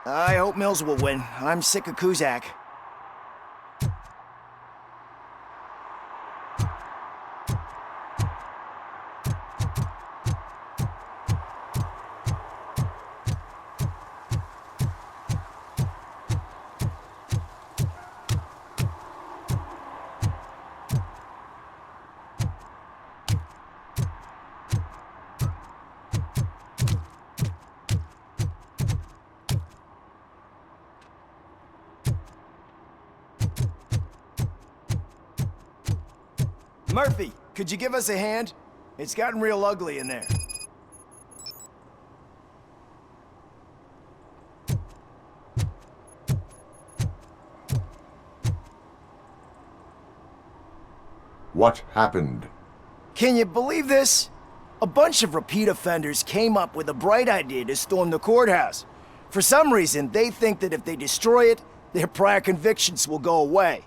I hope Mills will win. I'm sick of Kuzak. Murphy, could you give us a hand? It's gotten real ugly in there. What happened? Can you believe this? A bunch of repeat offenders came up with a bright idea to storm the courthouse. For some reason, they think that if they destroy it, their prior convictions will go away.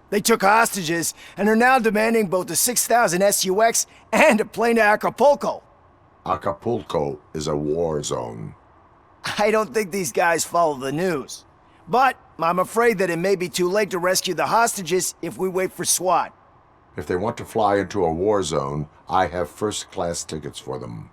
They took hostages and are now demanding both a 6,000 SUX and a plane to Acapulco. Acapulco is a war zone. I don't think these guys follow the news. But I'm afraid that it may be too late to rescue the hostages if we wait for SWAT. If they want to fly into a war zone, I have first-class tickets for them.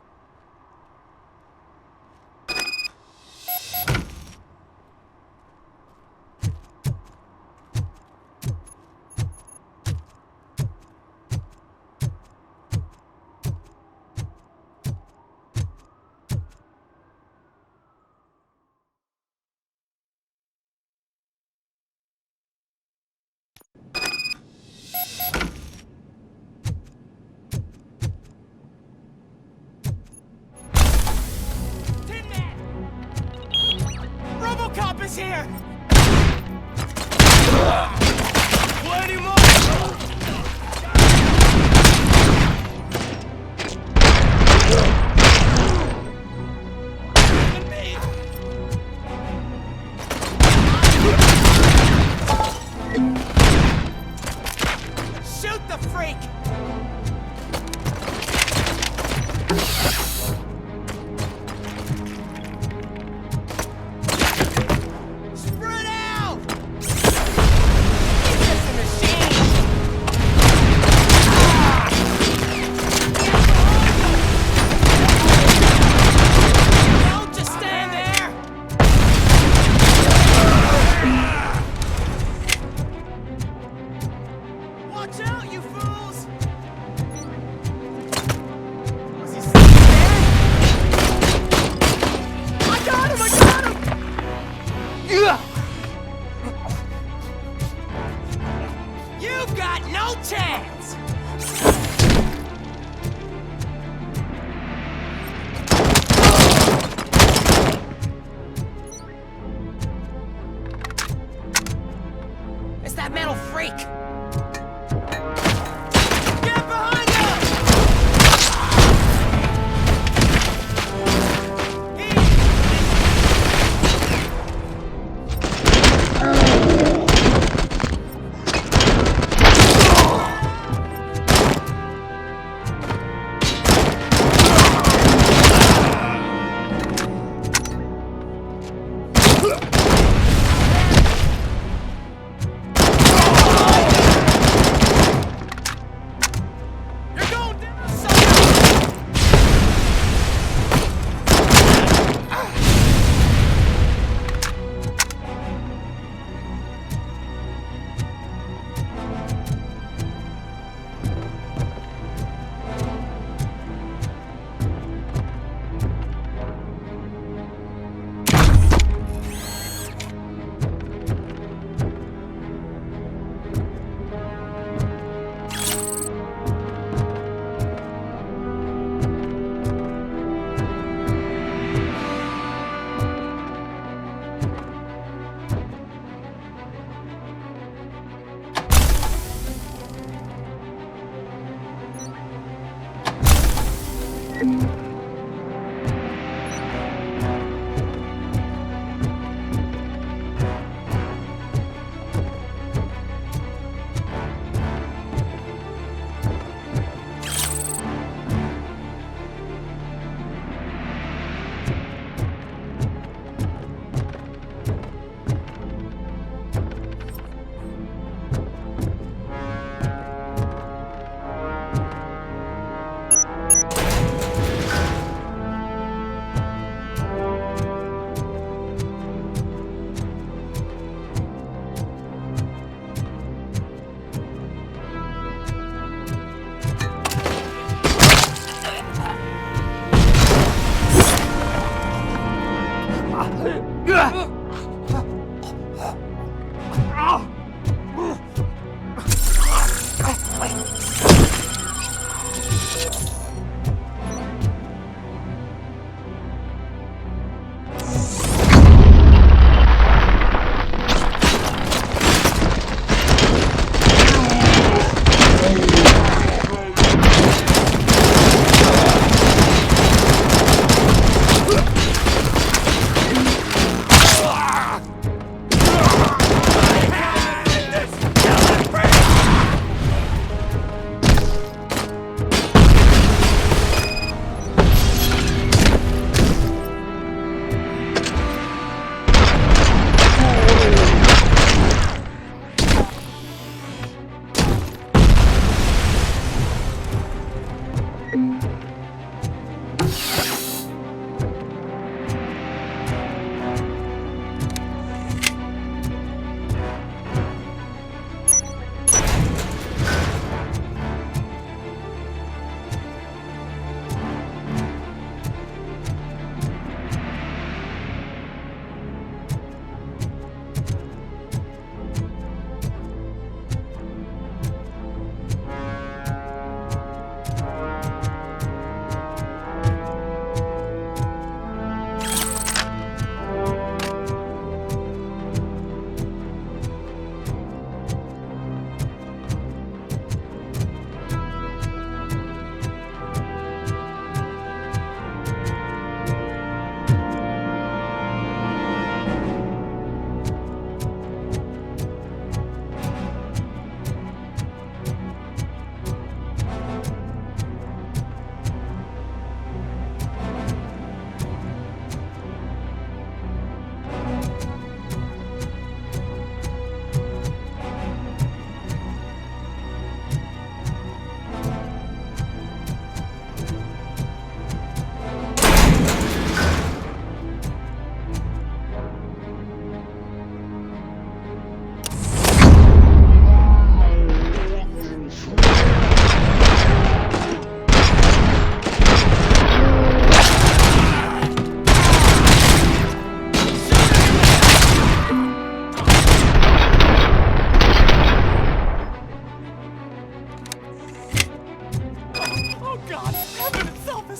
Robocop is here! Plenty more! Shoot the freak! Spread out! It's just a machine! Don't just stand there! Watch out, you fools! Was he still there? I got him! I got him! You've got no chance! It's that metal freak! Get behind him! You're going down, sucker!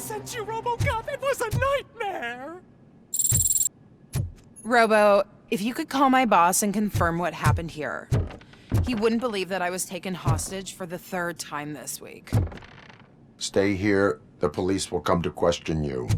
sent you, Robocop! It was a nightmare! Robo, if you could call my boss and confirm what happened here. He wouldn't believe that I was taken hostage for the 3rd time this week. Stay here. The police will come to question you.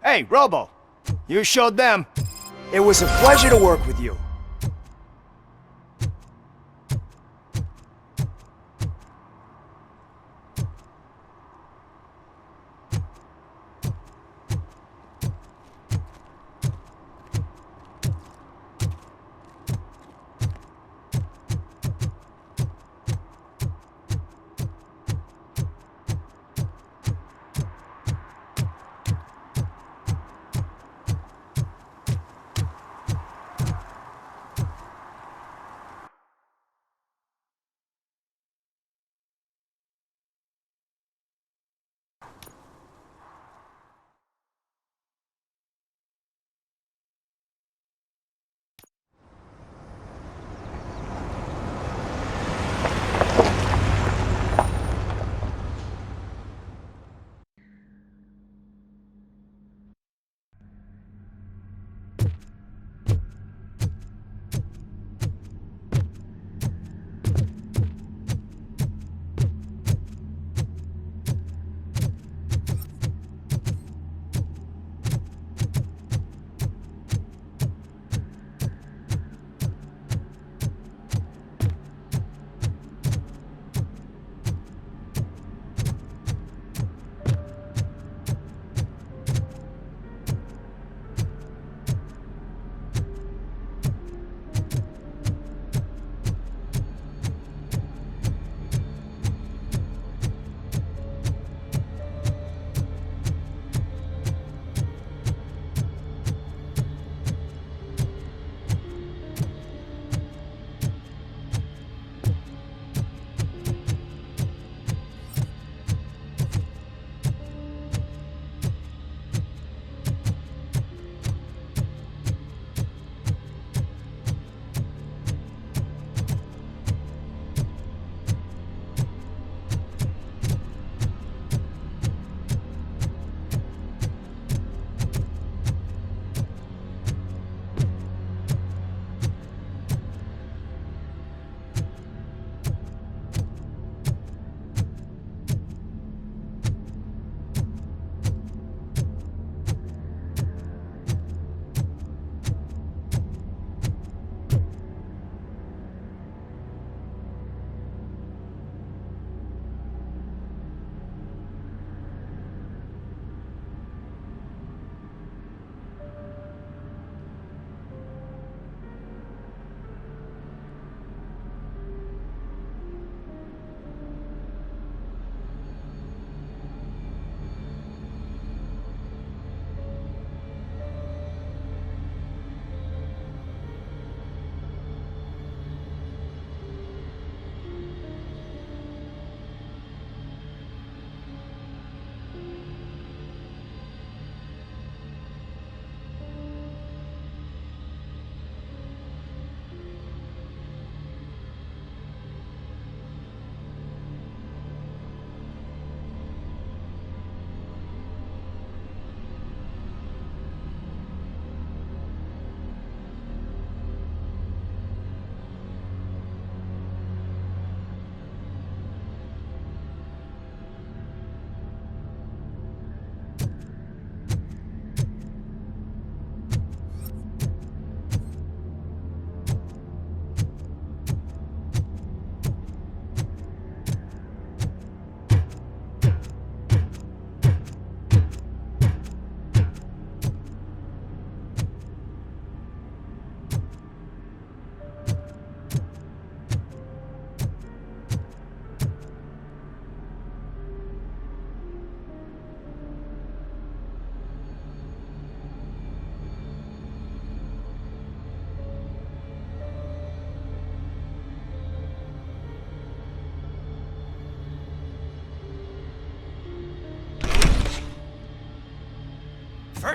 Hey, Robo! You showed them. It was a pleasure to work with you.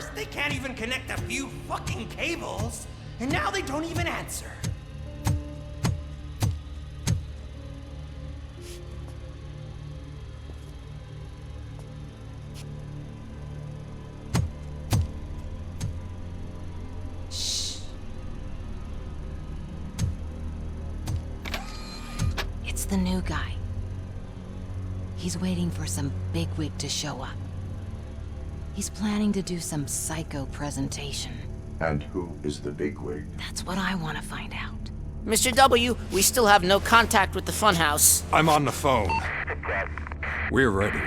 First, they can't even connect a few fucking cables, and now they don't even answer. It's the new guy. He's waiting for some bigwig to show up. He's planning to do some psycho presentation. And who is the bigwig? That's what I want to find out. Mr. W, we still have no contact with the funhouse. I'm on the phone. We're ready.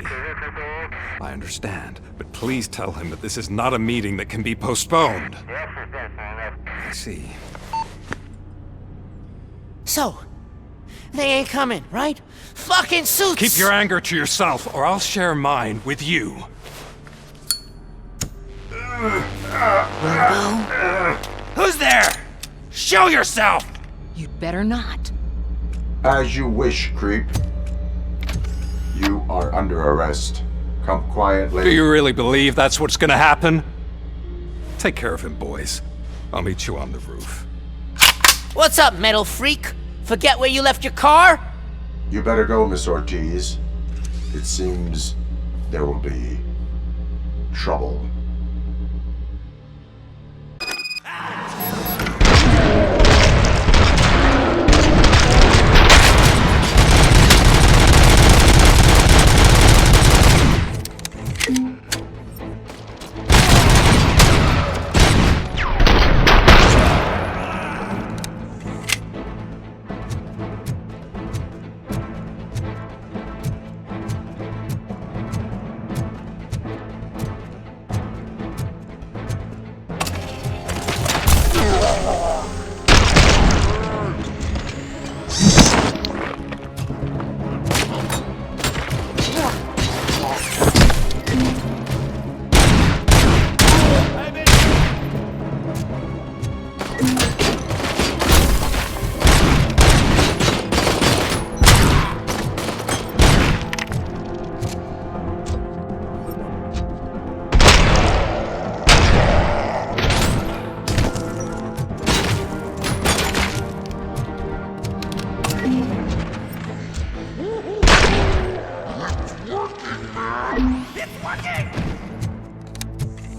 I understand, but please tell him that this is not a meeting that can be postponed. I see. So, they ain't coming, right? Fucking suits! Keep your anger to yourself, or I'll share mine with you. Who's there? Show yourself! You'd better not. As you wish, creep. You are under arrest. Come quietly. Do you really believe that's what's gonna happen? Take care of him, boys. I'll meet you on the roof. What's up, metal freak? Forget where you left your car? You better go, Miss Ortiz. It seems there will be trouble.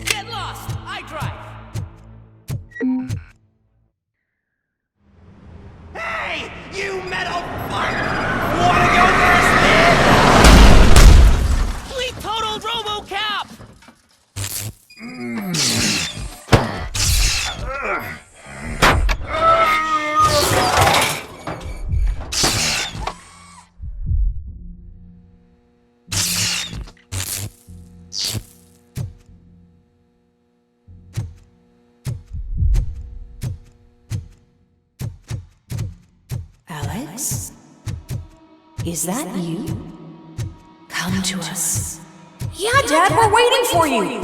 Get lost! I drive! Hey, you metal fuck! Wanna go first, man? We totaled Robocop! Alex? Is that you? Come to us. Yeah, Dad, we're waiting for you.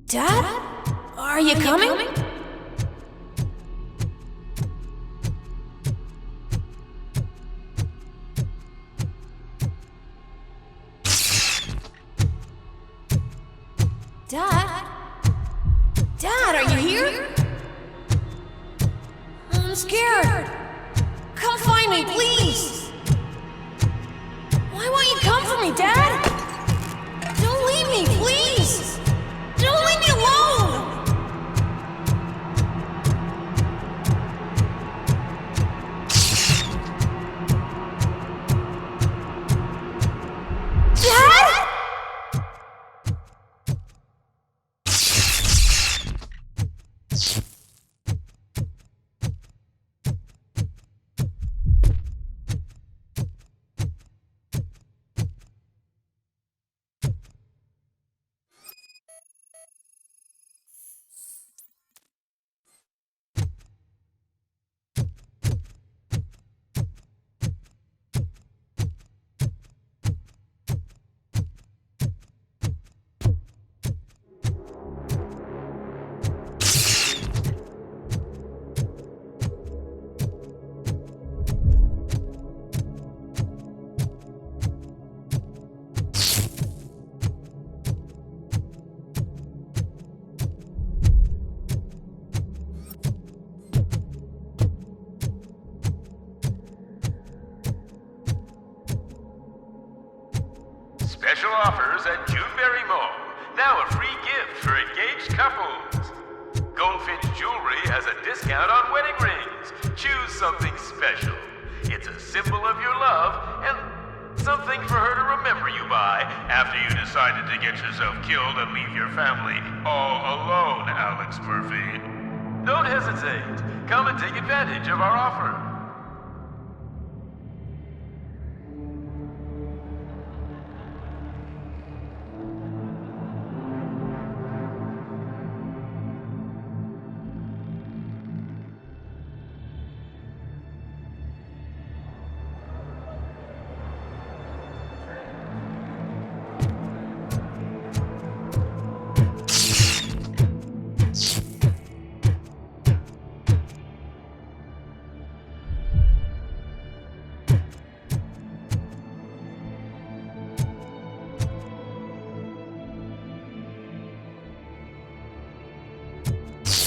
Dad? Are you coming? Dad? Dad, are you here? I'm scared. Come find me, please. Why won't you come for me, Dad? Don't leave me, please. Don't leave me alone. Dad? Special offers at Juneberry Mall. Now a free gift for engaged couples. Goldfinch Jewelry has a discount on wedding rings. Choose something special. It's a symbol of your love and something for her to remember you by after you decided to get yourself killed and leave your family all alone, Alex Murphy. Don't hesitate. Come and take advantage of our offer.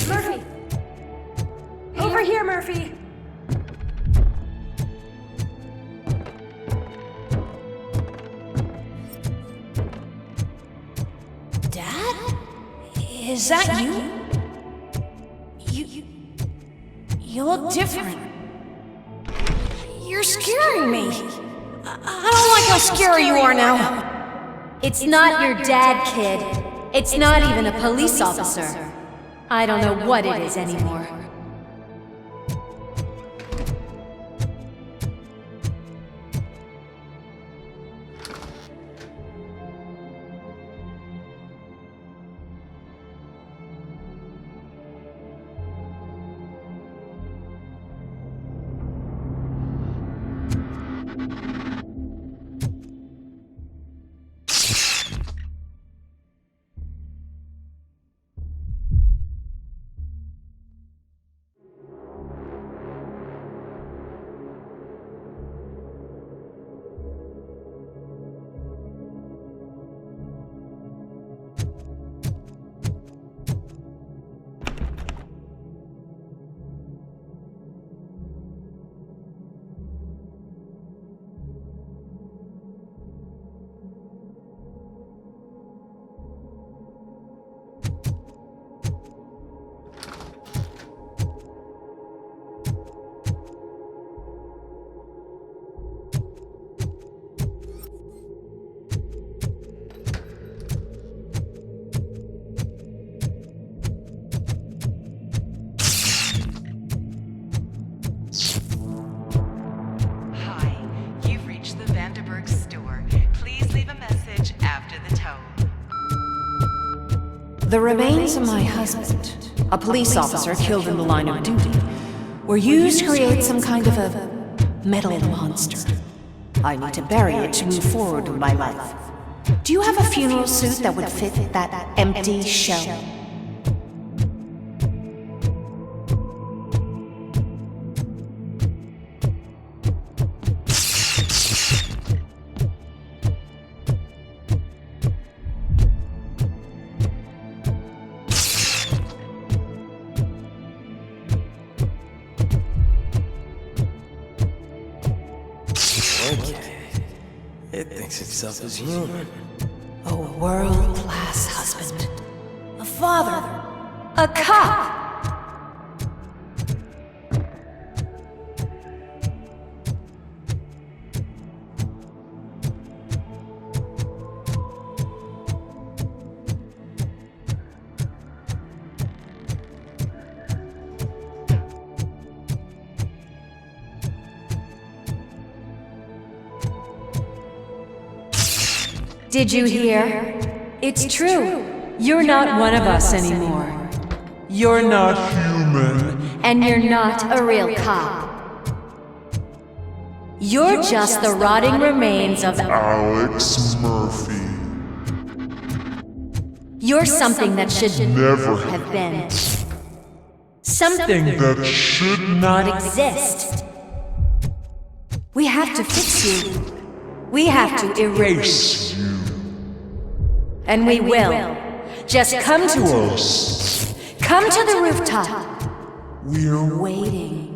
Murphy! Over here, Murphy! Dad? Is that you? You look different. You're scaring me. I don't like how scary you are now. It's not your dad, kid. It's not even a police officer. I don't know what it is anymore. The remains of my husband, a police officer killed in the line of duty, were used to create some kind of a metal monster. I need to bury it to move forward with my life. Do you have a funeral suit that would fit that empty shell? It thinks itself as human. A world-class husband. A father. A cop! Did you hear? It's true. You're not one of us anymore. You're not human. And you're not a real cop. You're just the rotting remains of Alex Murphy. You're something that should Never have been. Something that should not exist. We have to fix you. We have to erase you. And we will. Just come to us. Come to the rooftop. We're waiting.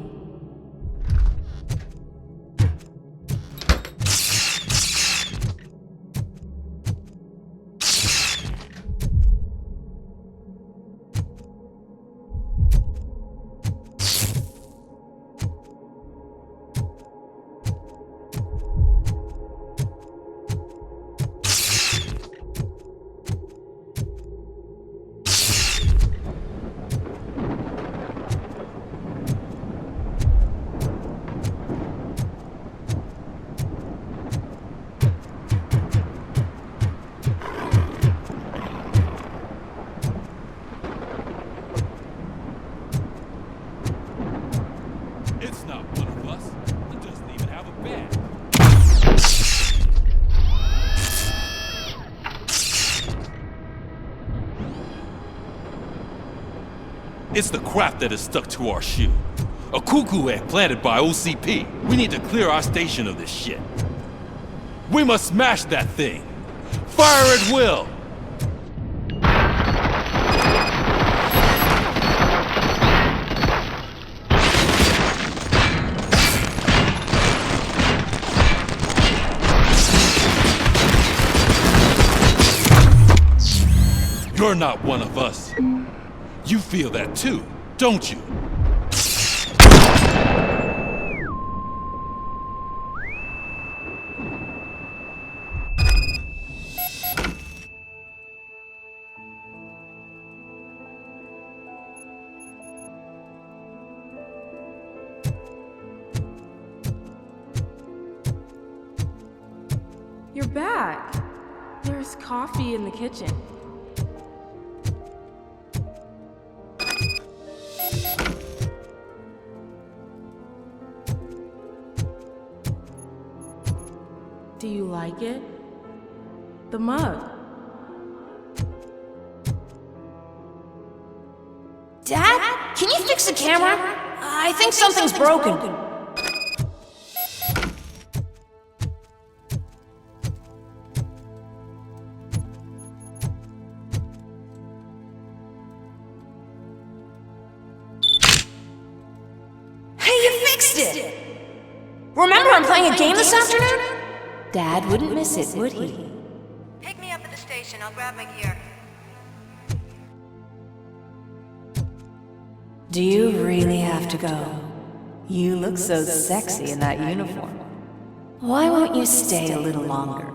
It's not one of us. It doesn't even have a bed. It's the crap that is stuck to our shoe. A cuckoo egg planted by OCP. We need to clear our station of this shit. We must smash that thing. Fire at will! You're not one of us. You feel that too, don't you? You're back. There's coffee in the kitchen. Do you like it? The mug. Dad? Can you fix the camera? I think something's broken. Hey, you fixed it! Remember I'm playing a game this afternoon? Dad wouldn't miss it, would he? Pick me up at the station. I'll grab my gear. Do you really have to go? You look so sexy in that uniform. Why won't you stay a little longer?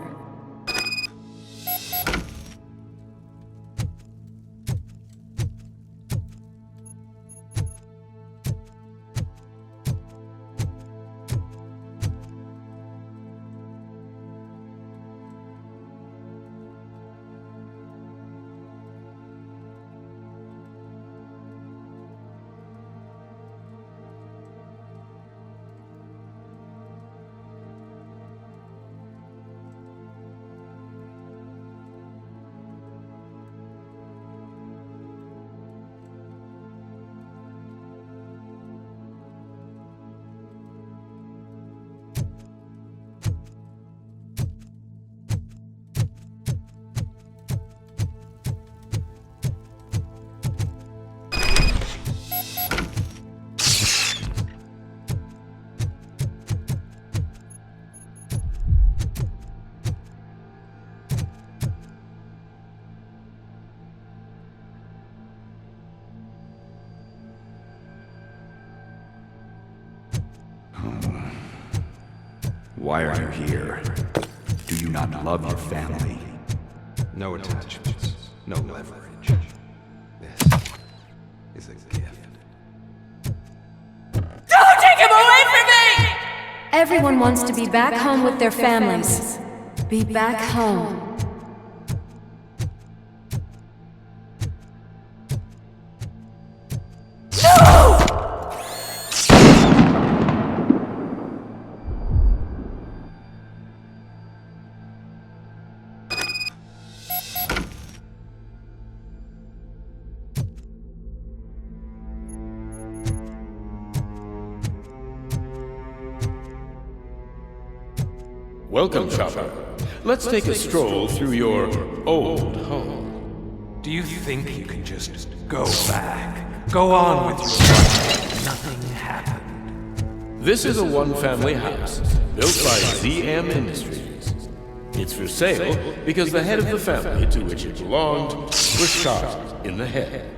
Why are you here? Do you not love your family? No attachments, no leverage. This is a gift. Don't take him away from me! Everyone wants to be back home with their families. Be back home. Welcome, Chopper. Let's take a stroll through your old home. Do you think you can just go back? Go on with your life. Nothing happened. This is a one-family house built by ZM Industries. It's for sale because the head of the family to which it belonged was shot in the head.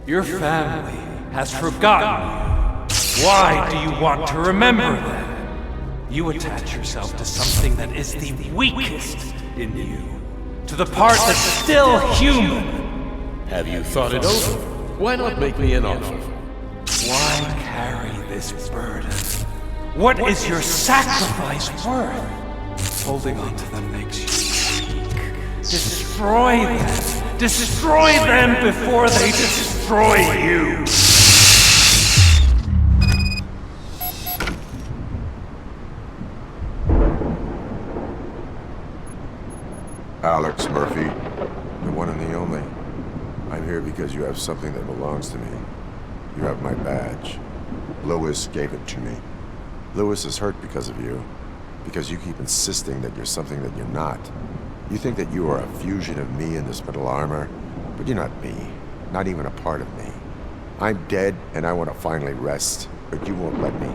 Your family has forgotten you. Why do you want to remember them? You attach yourself to something that is the weakest in you. To the part that's still human. Have you thought it over? Why not make me an offer? Why carry this burden? What is your sacrifice worth? Holding on to them makes you weak. Destroy them! Destroy them before they destroy you! because you have something that belongs to me. You have my badge. Lewis gave it to me. Lewis is hurt because of you. Because you keep insisting that you're something that you're not. You think that you are a fusion of me in this metal armor, but you're not me. Not even a part of me. I'm dead, and I want to finally rest, but you won't let me.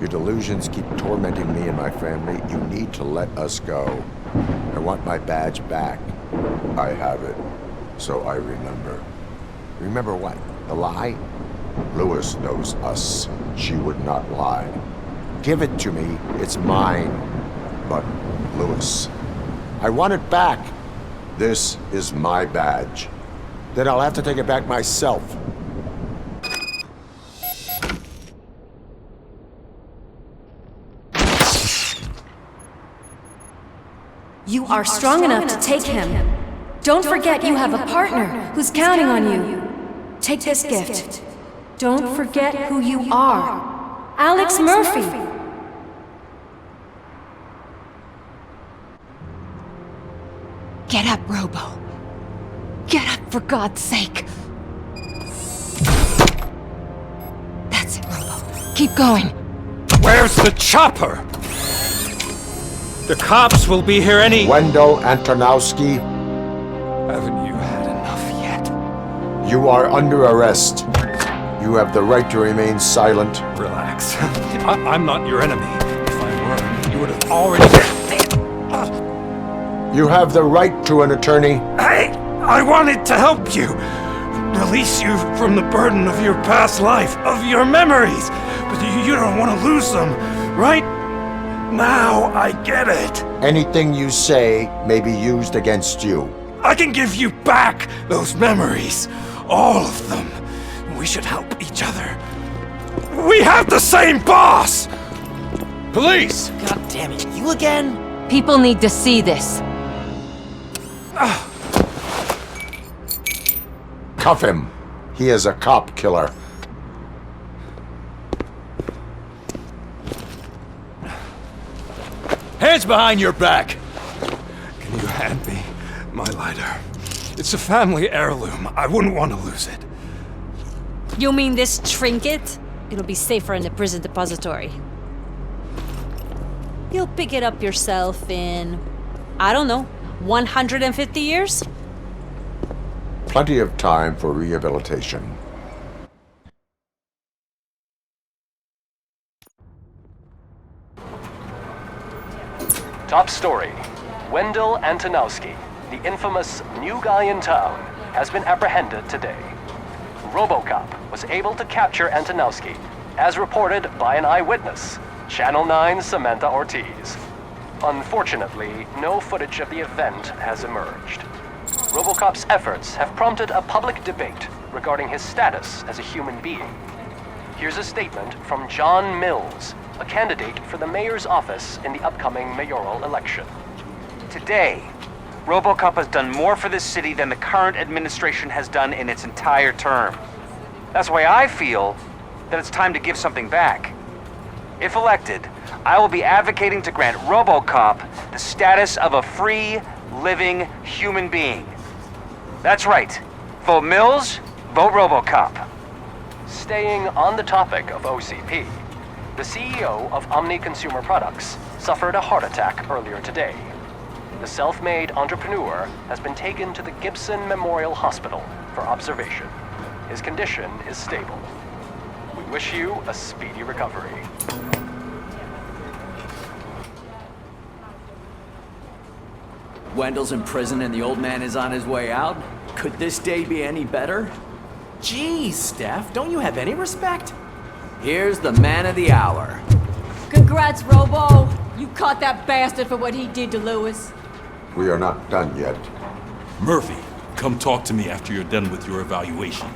Your delusions keep tormenting me and my family. You need to let us go. I want my badge back. I have it, so I remember. Remember what? The lie? Lewis knows us. She would not lie. Give it to me. It's mine. But, Lewis, I want it back. This is my badge. Then I'll have to take it back myself. You are strong enough to take him. Don't forget you have a partner who's counting on you. Take this gift. Don't forget who you are. Alex Murphy. Get up, Robo. Get up, for God's sake. That's it, Robo. Keep going. Where's the chopper? The cops will be here any— Wendell Antonowski. Haven't you had enough yet? You are under arrest. You have the right to remain silent. Relax. I'm not your enemy. If I were, you would have already— You have the right to an attorney. I wanted to help you. Release you from the burden of your past life, of your memories. But you don't want to lose them, right? Now I get it. Anything you say may be used against you. I can give you back those memories. All of them. We should help each other. We have the same boss! Police! God damn it, you again? People need to see this. Cuff him. He is a cop killer. Hands behind your back! Can you hand me my lighter? It's a family heirloom. I wouldn't want to lose it. You mean this trinket? It'll be safer in the prison depository. You'll pick it up yourself in, I don't know, 150 years? Plenty of time for rehabilitation. Top story. Wendell Antonowski, the infamous new guy in town, has been apprehended today. Robocop was able to capture Antonowski, as reported by an eyewitness, Channel 9's Samantha Ortiz. Unfortunately, no footage of the event has emerged. Robocop's efforts have prompted a public debate regarding his status as a human being. Here's a statement from John Mills, a candidate for the mayor's office in the upcoming mayoral election. Today, Robocop has done more for this city than the current administration has done in its entire term. That's why I feel that it's time to give something back. If elected, I will be advocating to grant Robocop the status of a free, living human being. That's right. Vote Mills, vote Robocop. Staying on the topic of OCP, the CEO of Omni Consumer Products suffered a heart attack earlier today. The self-made entrepreneur has been taken to the Gibson Memorial Hospital for observation. His condition is stable. We wish you a speedy recovery. Wendell's in prison and the old man is on his way out? Could this day be any better? Geez, Steph, don't you have any respect? Here's the man of the hour. Congrats, Robo! You caught that bastard for what he did to Lewis. We are not done yet. Murphy, come talk to me after you're done with your evaluation.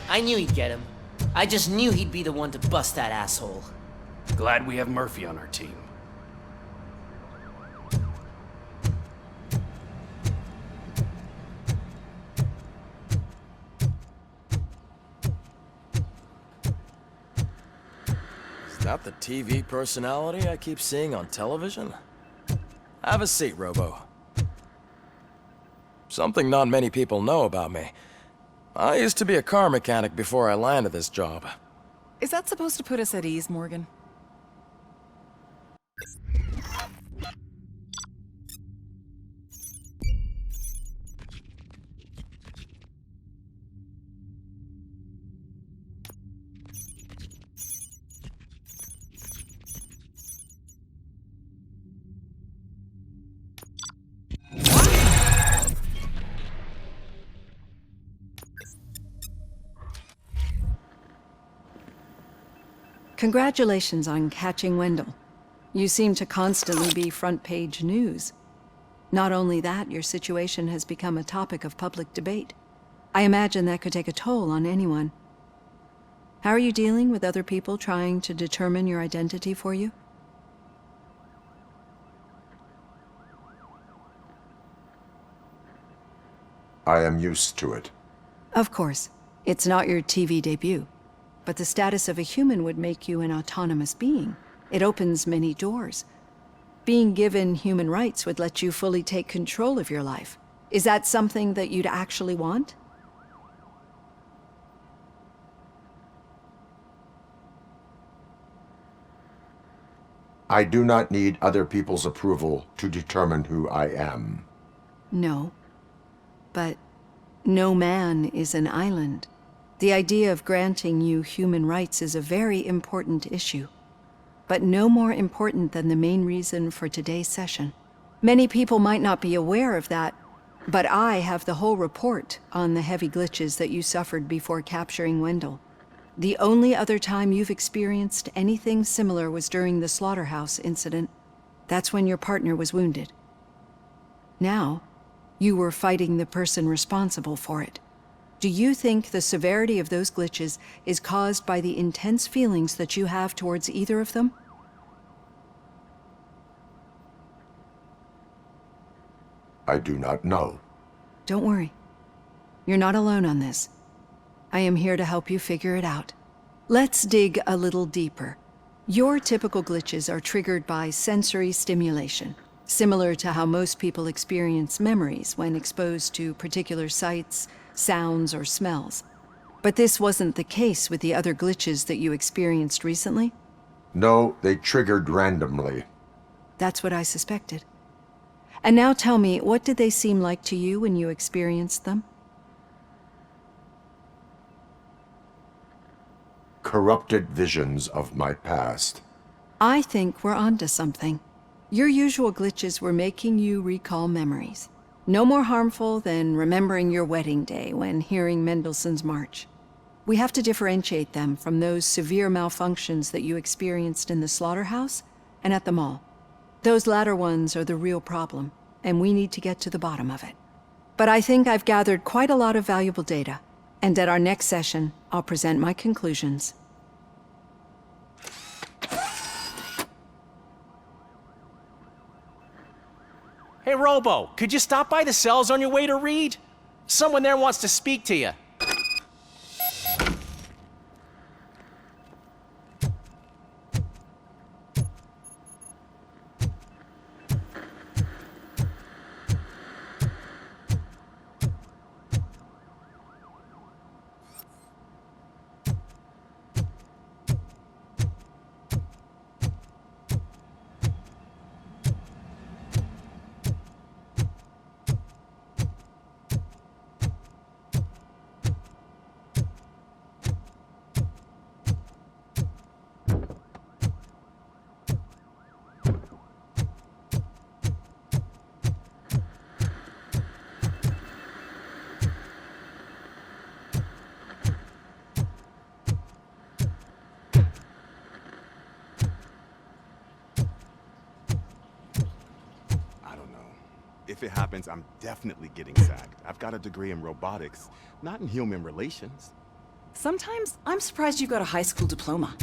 I knew he'd get him. I just knew he'd be the one to bust that asshole. Glad we have Murphy on our team. Is that the TV personality I keep seeing on television? Have a seat, Robo. Something not many people know about me. I used to be a car mechanic before I landed this job. Is that supposed to put us at ease, Morgan? Congratulations on catching Wendell. You seem to constantly be front-page news. Not only that, your situation has become a topic of public debate. I imagine that could take a toll on anyone. How are you dealing with other people trying to determine your identity for you? I am used to it. Of course. It's not your TV debut. But the status of a human would make you an autonomous being. It opens many doors. Being given human rights would let you fully take control of your life. Is that something that you'd actually want? I do not need other people's approval to determine who I am. No. But no man is an island. The idea of granting you human rights is a very important issue, but no more important than the main reason for today's session. Many people might not be aware of that, but I have the whole report on the heavy glitches that you suffered before capturing Wendell. The only other time you've experienced anything similar was during the slaughterhouse incident. That's when your partner was wounded. Now, you were fighting the person responsible for it. Do you think the severity of those glitches is caused by the intense feelings that you have towards either of them? I do not know. Don't worry. You're not alone on this. I am here to help you figure it out. Let's dig a little deeper. Your typical glitches are triggered by sensory stimulation, similar to how most people experience memories when exposed to particular sights, sounds, or smells. But this wasn't the case with the other glitches that you experienced recently? No, they triggered randomly. That's what I suspected. And now tell me, what did they seem like to you when you experienced them? Corrupted visions of my past. I think we're onto something. Your usual glitches were making you recall memories. No more harmful than remembering your wedding day when hearing Mendelssohn's March. We have to differentiate them from those severe malfunctions that you experienced in the slaughterhouse and at the mall. Those latter ones are the real problem, and we need to get to the bottom of it. But I think I've gathered quite a lot of valuable data, and at our next session, I'll present my conclusions. Hey, Robo, could you stop by the cells on your way to Reed? Someone there wants to speak to you. If it happens, I'm definitely getting sacked. I've got a degree in robotics, not in human relations. Sometimes I'm surprised you got a high school diploma.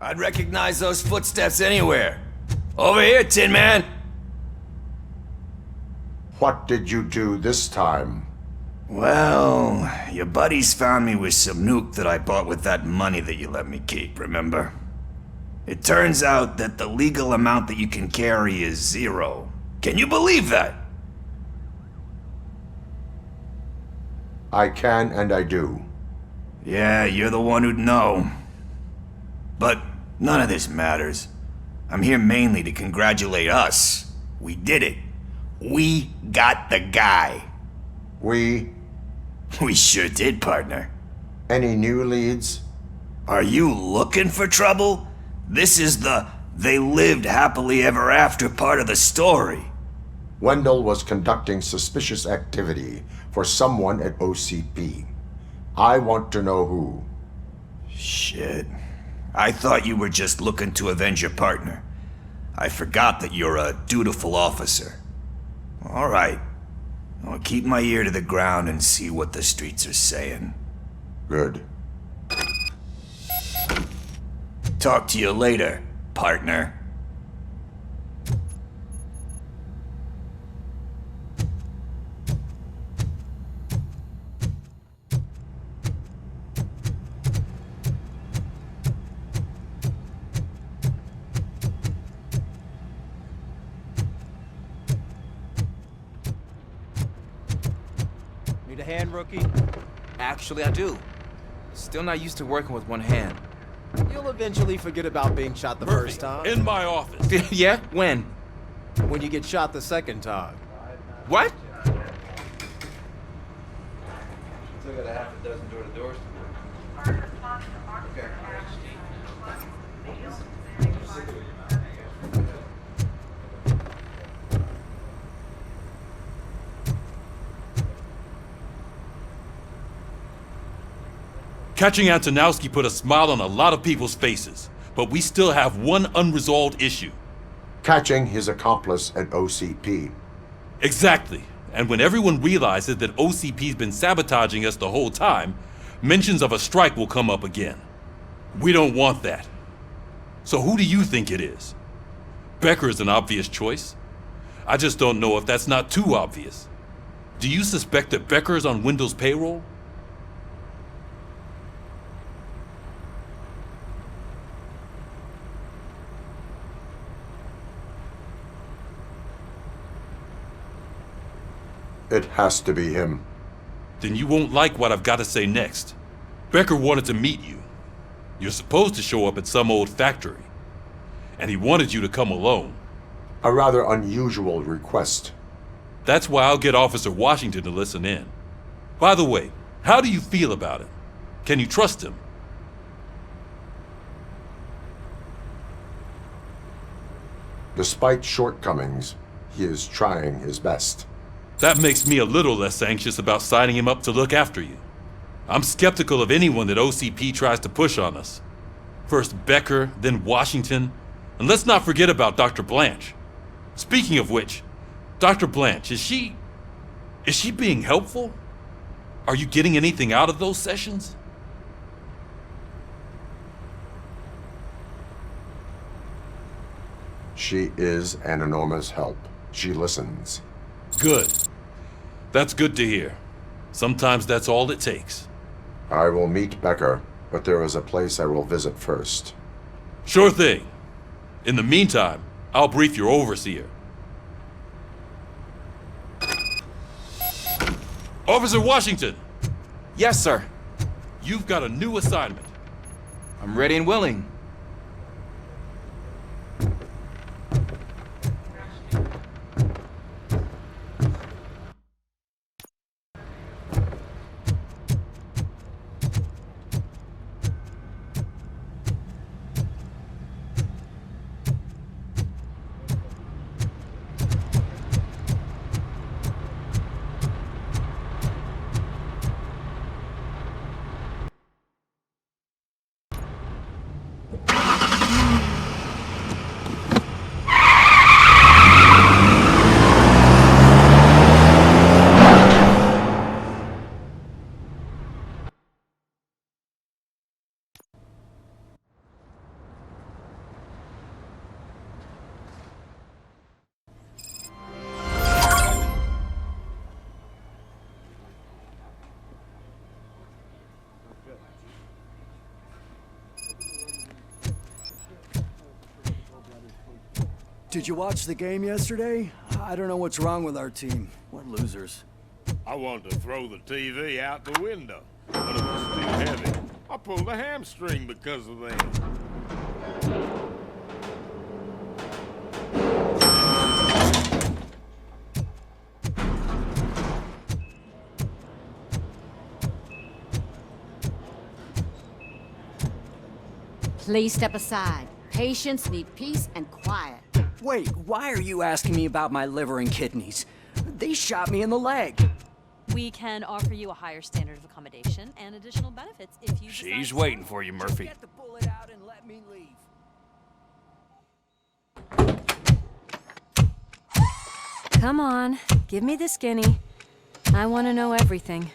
I'd recognize those footsteps anywhere. Over here, Tin Man! What did you do this time? Well, your buddies found me with some nuke that I bought with that money that you let me keep, remember? It turns out that the legal amount that you can carry is 0. Can you believe that? I can and I do. Yeah, you're the one who'd know. But none of this matters. I'm here mainly to congratulate us. We did it. We got the guy. We sure did, partner. Any new leads? Are you looking for trouble? This is the they lived happily ever after part of the story. Wendell was conducting suspicious activity for someone at OCP. I want to know who. Shit. I thought you were just looking to avenge your partner. I forgot that you're a dutiful officer. All right. I'll keep my ear to the ground and see what the streets are saying. Good. Talk to you later, partner. Need a hand, rookie? Actually, I do. Still not used to working with one hand. You'll eventually forget about being shot the first time. In my office. Yeah? When? When you get shot the second time. What? Still got a half a dozen door-to-doors to do. Okay. Catching Antonowski put a smile on a lot of people's faces, but we still have one unresolved issue. Catching his accomplice at OCP. Exactly. And when everyone realizes that OCP's been sabotaging us the whole time, mentions of a strike will come up again. We don't want that. So who do you think it is? Becker is an obvious choice. I just don't know if that's not too obvious. Do you suspect that Becker is on Wendell's payroll? It has to be him. Then you won't like what I've got to say next. Becker wanted to meet you. You're supposed to show up at some old factory. And he wanted you to come alone. A rather unusual request. That's why I'll get Officer Washington to listen in. By the way, how do you feel about him? Can you trust him? Despite shortcomings, he is trying his best. That makes me a little less anxious about signing him up to look after you. I'm skeptical of anyone that OCP tries to push on us. First Becker, then Washington, and let's not forget about Dr. Blanche. Speaking of which, Dr. Blanche, is she being helpful? Are you getting anything out of those sessions? She is an enormous help. She listens. Good. That's good to hear. Sometimes that's all it takes. I will meet Becker, but there is a place I will visit first. Sure thing. In the meantime, I'll brief your overseer. Officer Washington! Yes, sir. You've got a new assignment. I'm ready and willing. Did you watch the game yesterday? I don't know what's wrong with our team. We're losers. I wanted to throw the TV out the window, but it was too heavy. I pulled a hamstring because of that. Please step aside. Patients need peace and quiet. Wait, why are you asking me about my liver and kidneys? They shot me in the leg. We can offer you a higher standard of accommodation and additional benefits if you She's waiting for you, Murphy. Get the bullet out and let me leave. Come on, give me the skinny. I want to know everything.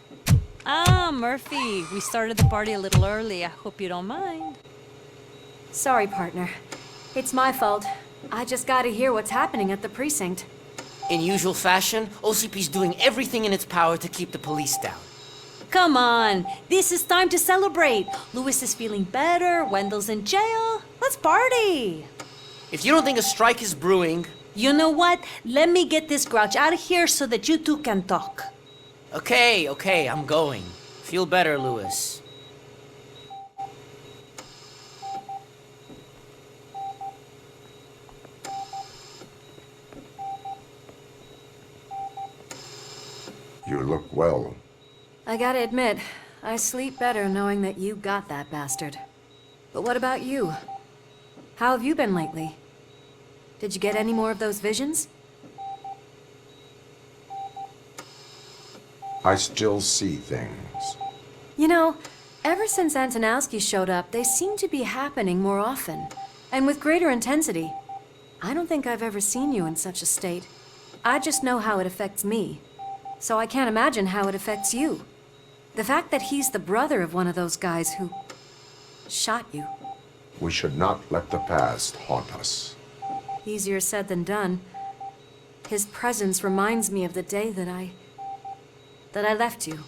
Ah, Murphy, we started the party a little early. I hope you don't mind. Sorry, partner. It's my fault. I just gotta hear what's happening at the precinct. In usual fashion, OCP's doing everything in its power to keep the police down. Come on, this is time to celebrate. Lewis is feeling better, Wendell's in jail. Let's party. If you don't think a strike is brewing... You know what? Let me get this grouch out of here so that you two can talk. Okay, I'm going. Feel better, Lewis. You look well. I gotta admit, I sleep better knowing that you got that bastard. But what about you? How have you been lately? Did you get any more of those visions? I still see things. You know, ever since Antonowski showed up, they seem to be happening more often, and with greater intensity. I don't think I've ever seen you in such a state. I just know how it affects me, so I can't imagine how it affects you. The fact that he's the brother of one of those guys who shot you. We should not let the past haunt us. Easier said than done. His presence reminds me of the day that I left you.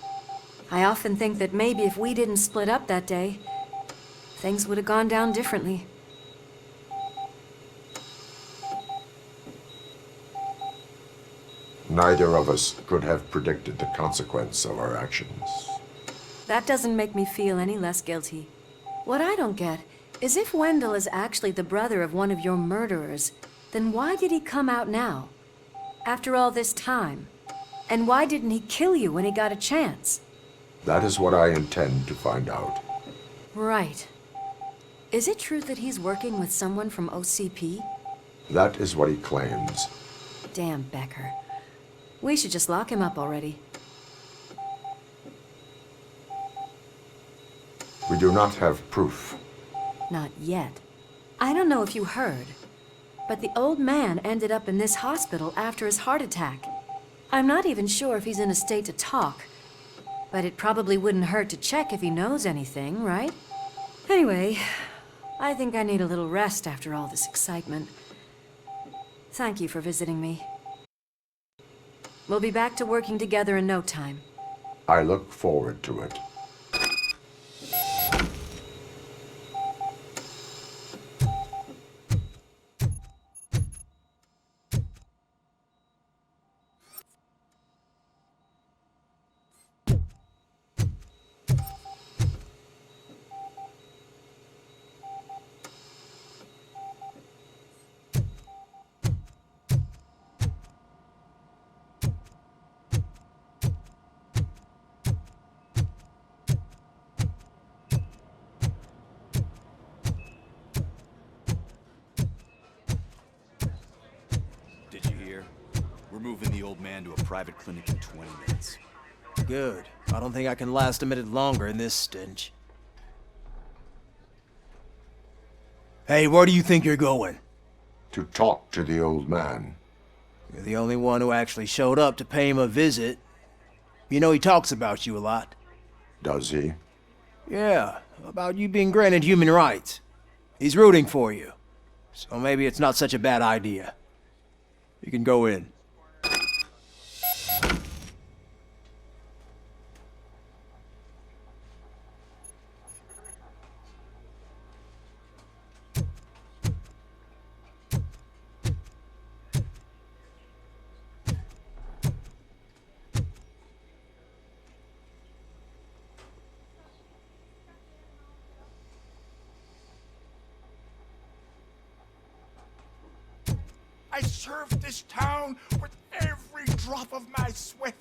I often think that maybe if we didn't split up that day, things would have gone down differently. Neither of us could have predicted the consequence of our actions. That doesn't make me feel any less guilty. What I don't get is if Wendell is actually the brother of one of your murderers, then why did he come out now? After all this time? And why didn't he kill you when he got a chance? That is what I intend to find out. Right. Is it true that he's working with someone from OCP? That is what he claims. Damn Becker. We should just lock him up already. We do not have proof. Not yet. I don't know if you heard, but the old man ended up in this hospital after his heart attack. I'm not even sure if he's in a state to talk, but it probably wouldn't hurt to check if he knows anything, right? Anyway, I think I need a little rest after all this excitement. Thank you for visiting me. We'll be back to working together in no time. I look forward to it. Moving the old man to a private clinic in 20 minutes. Good. I don't think I can last a minute longer in this stench. Hey, where do you think you're going? To talk to the old man. You're the only one who actually showed up to pay him a visit. You know he talks about you a lot. Does he? Yeah, about you being granted human rights. He's rooting for you. So maybe it's not such a bad idea. You can go in. I served this town with every drop of my sweat.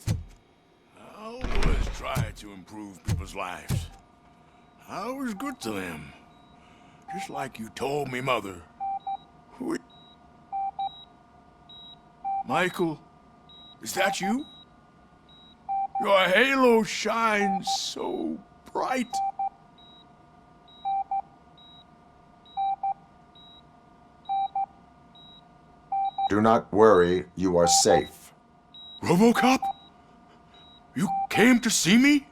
I always try to improve people's lives. I was good to them. Just like you told me, Mother. Michael, is that you? Your halo shines so bright. Do not worry, you are safe. Robocop? You came to see me?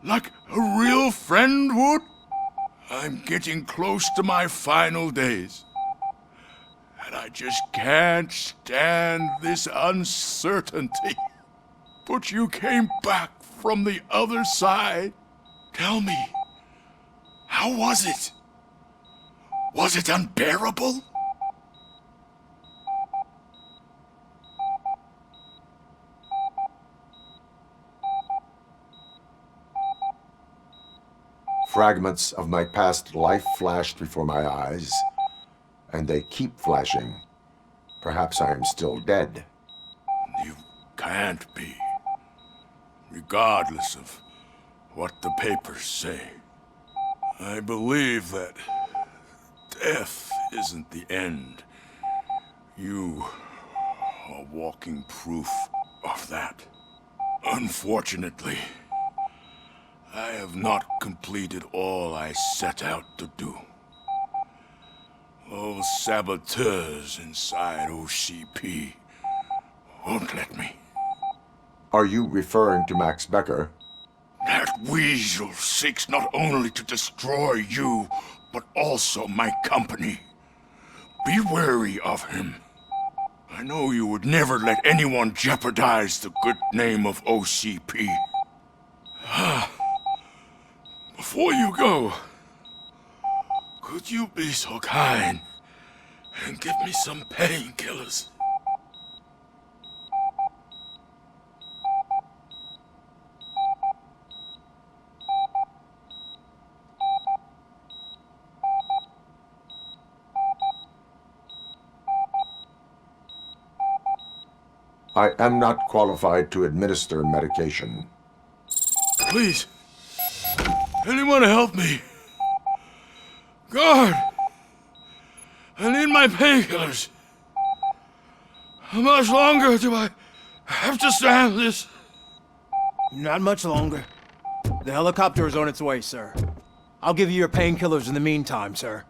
Like a real friend would? I'm getting close to my final days. And I just can't stand this uncertainty. But you came back from the other side. Tell me, how was it? Was it unbearable? Fragments of my past life flashed before my eyes, and they keep flashing. Perhaps I am still dead. You can't be. Regardless of what the papers say. I believe that death isn't the end. You are walking proof of that. Unfortunately, I have not completed all I set out to do. Those saboteurs inside OCP won't let me. Are you referring to Max Becker? That weasel seeks not only to destroy you, but also my company. Be wary of him. I know you would never let anyone jeopardize the good name of OCP. Before you go, could you be so kind and give me some painkillers? I am not qualified to administer medication. Please, anyone help me? Guard! I need my painkillers. How much longer do I have to stand this? Not much longer. The helicopter is on its way, sir. I'll give you your painkillers in the meantime, sir.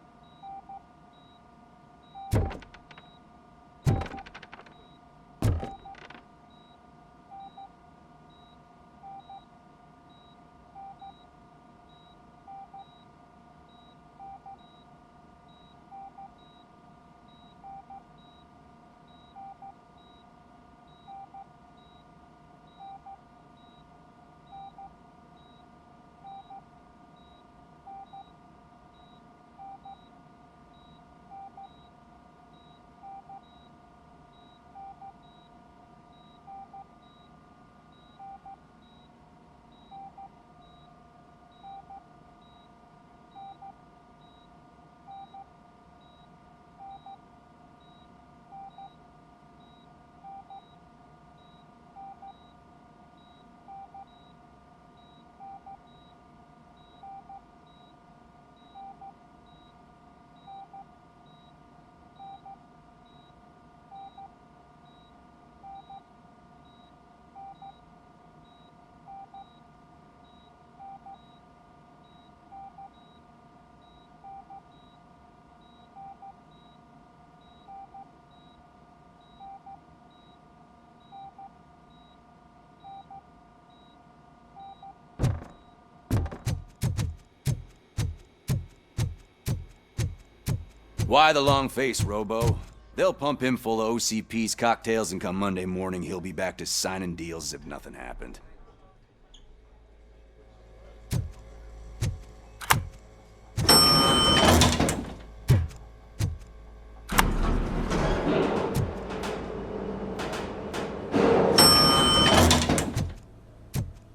Why the long face, Robo? They'll pump him full of OCP's cocktails, and come Monday morning, he'll be back to signing deals as if nothing happened.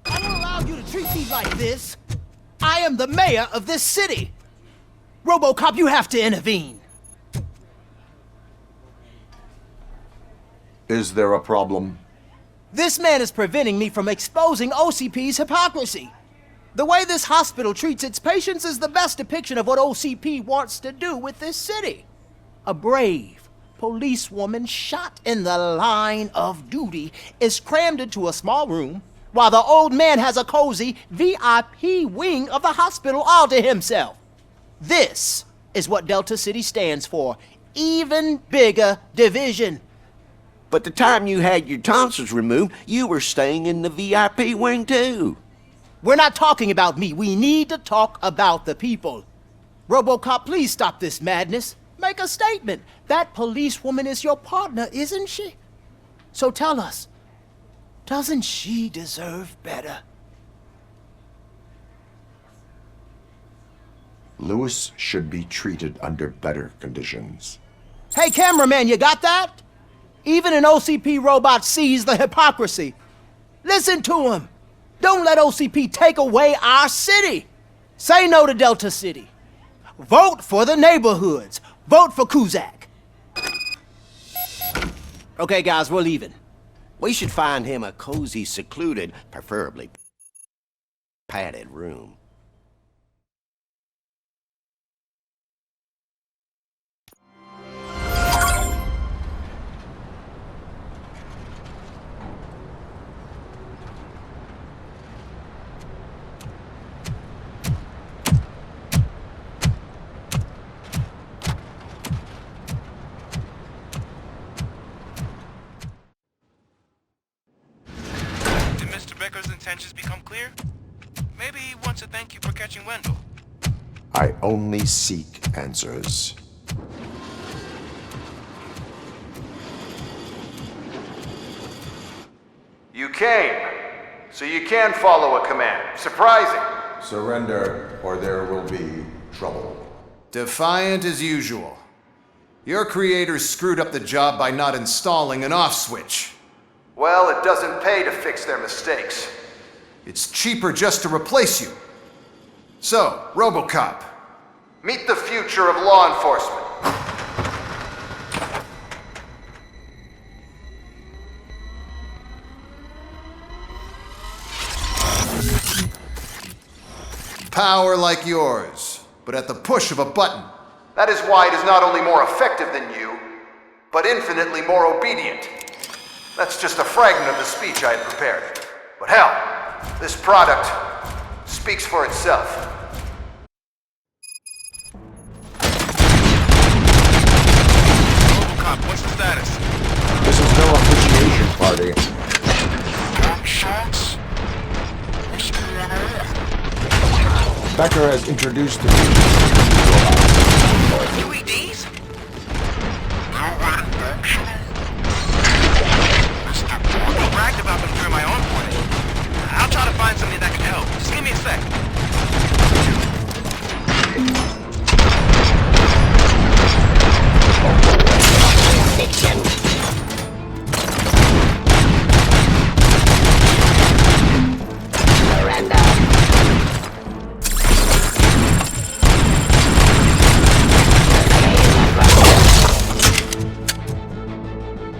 I don't allow you to treat me like this. I am the mayor of this city. Robocop, you have to intervene. Is there a problem? This man is preventing me from exposing OCP's hypocrisy. The way this hospital treats its patients is the best depiction of what OCP wants to do with this city. A brave policewoman shot in the line of duty is crammed into a small room, while the old man has a cozy VIP wing of the hospital all to himself. This is what Delta City stands for. Even bigger division. But the time you had your tonsils removed, you were staying in the VIP wing too. We're not talking about me. We need to talk about the people. Robocop, please stop this madness. Make a statement. That policewoman is your partner, isn't she? So tell us, doesn't she deserve better? Lewis should be treated under better conditions. Hey, cameraman, you got that? Even an OCP robot sees the hypocrisy. Listen to him. Don't let OCP take away our city. Say no to Delta City. Vote for the neighborhoods. Vote for Kuzak. Okay, guys, we're leaving. We should find him a cozy, secluded, preferably padded room. Becker's intentions become clear? Maybe he wants to thank you for catching Wendell. I only seek answers. You came, so you can follow a command. Surprising. Surrender, or there will be trouble. Defiant as usual. Your creators screwed up the job by not installing an off switch. Well, it doesn't pay to fix their mistakes. It's cheaper just to replace you. So, Robocop, meet the future of law enforcement. Power like yours, but at the push of a button. That is why it is not only more effective than you, but infinitely more obedient. That's just a fragment of the speech I had prepared. But hell, this product speaks for itself. Robocop, what's the status? This is no appreciation party. Becker has introduced the UEDs? I bragged about them during my own play. I'll try to find something that can help. Just give me a sec.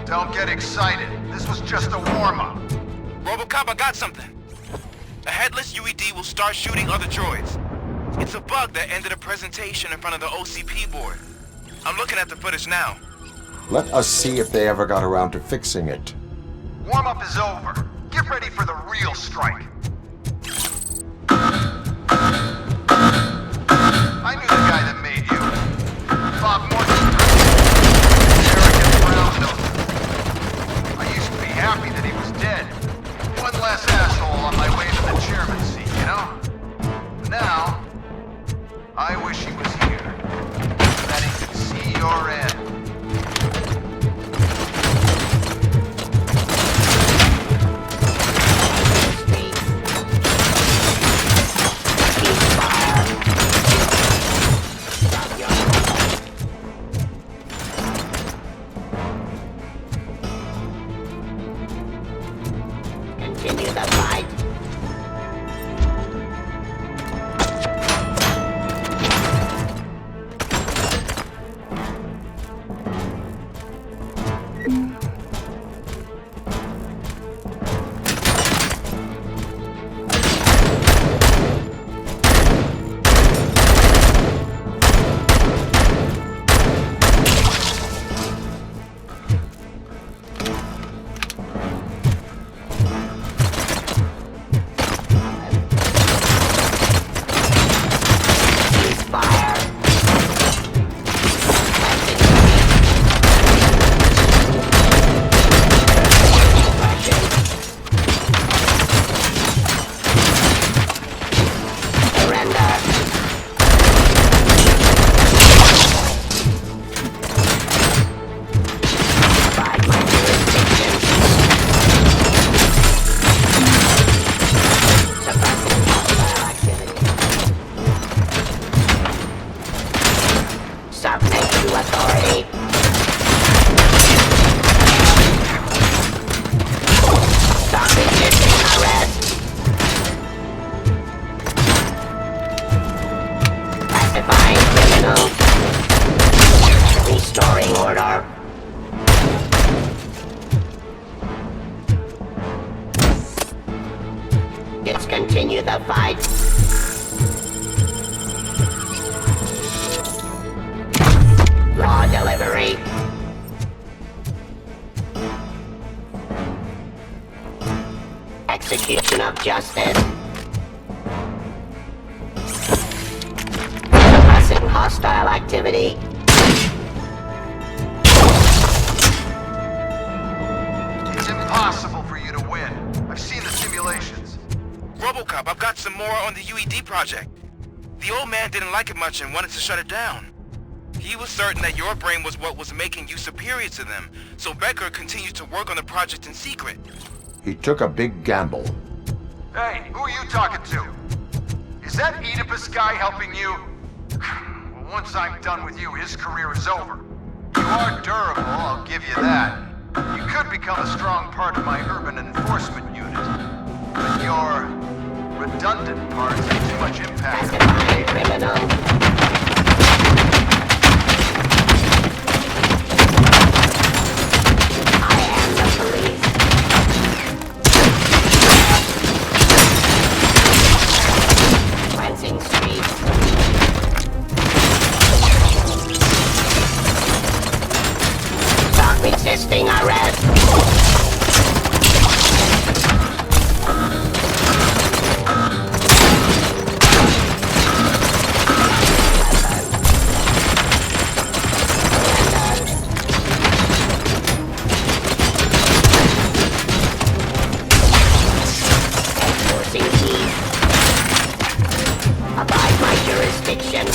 Don't get excited. This was just a warm-up. Robocop, I got something. A headless UED will start shooting other droids. It's a bug that ended a presentation in front of the OCP board. I'm looking at the footage now. Let us see if they ever got around to fixing it. Warm-up is over. Get ready for the real strike. I knew the guy that made you. Bob Morton. I used to be happy that he was dead. One less asshole on my way to the chairman's seat, you know? Now, I wish he was here. That he could see your end. continue the fight. Law delivery. Execution of justice. Suppressing hostile activity. It's impossible for you to win. I've seen the simulations. Robocop, I've got some more on the UED project. The old man didn't like it much and wanted to shut it down. He was certain that your brain was what was making you superior to them, so Becker continued to work on the project in secret. He took a big gamble. Hey, who are you talking to? Is that Oedipus guy helping you? Well, once I'm done with you, his career is over. You are durable, I'll give you that. You could become a strong part of my urban enforcement unit. But your redundant parts have too much impact. Criminal. Resisting arrest. Enforcing keys. Abide my jurisdiction.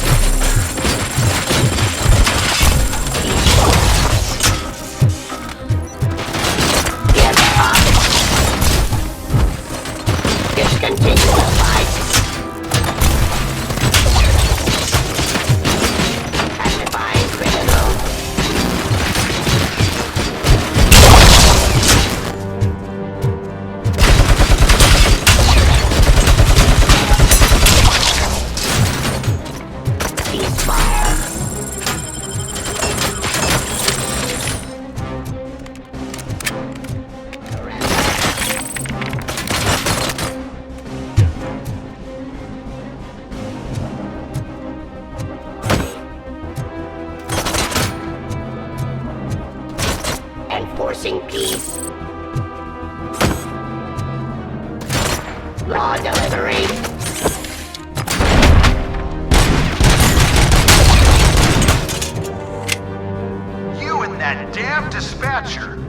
Discontinue the fight. Classifying criminal. Ceasefire. Enforcing peace. Law delivery. You and that damn dispatcher.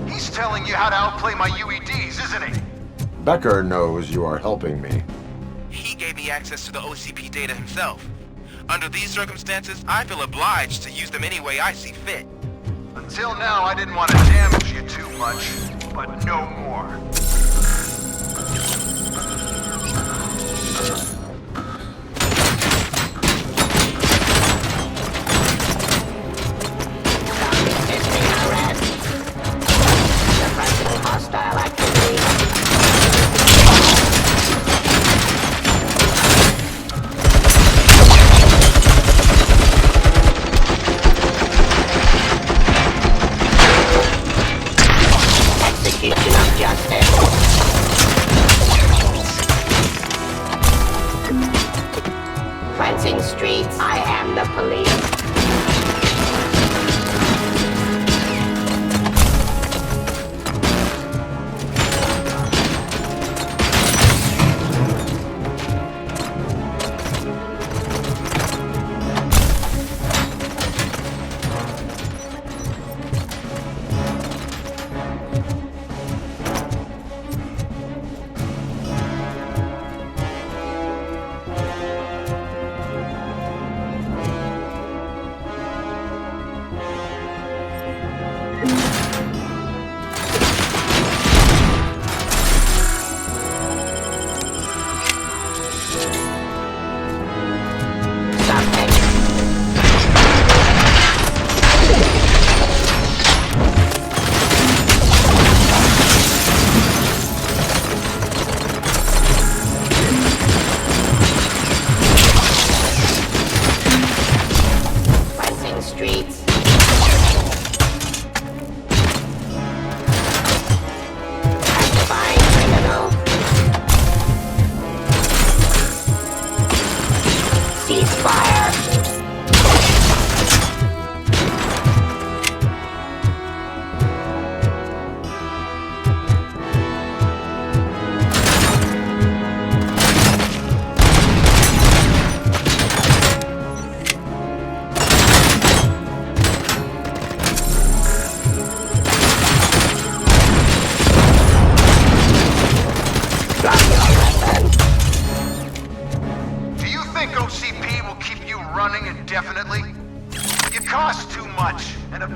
He's telling you how to outplay my UEDs, isn't he? Becker knows you are helping me. He gave me access to the OCP data himself. Under these circumstances, I feel obliged to use them any way I see fit. Until now, I didn't want to damage you too much, but no more. Resisting arrest. Suppressing hostile activity. Execution of justice. Cleansing streets. I am the police.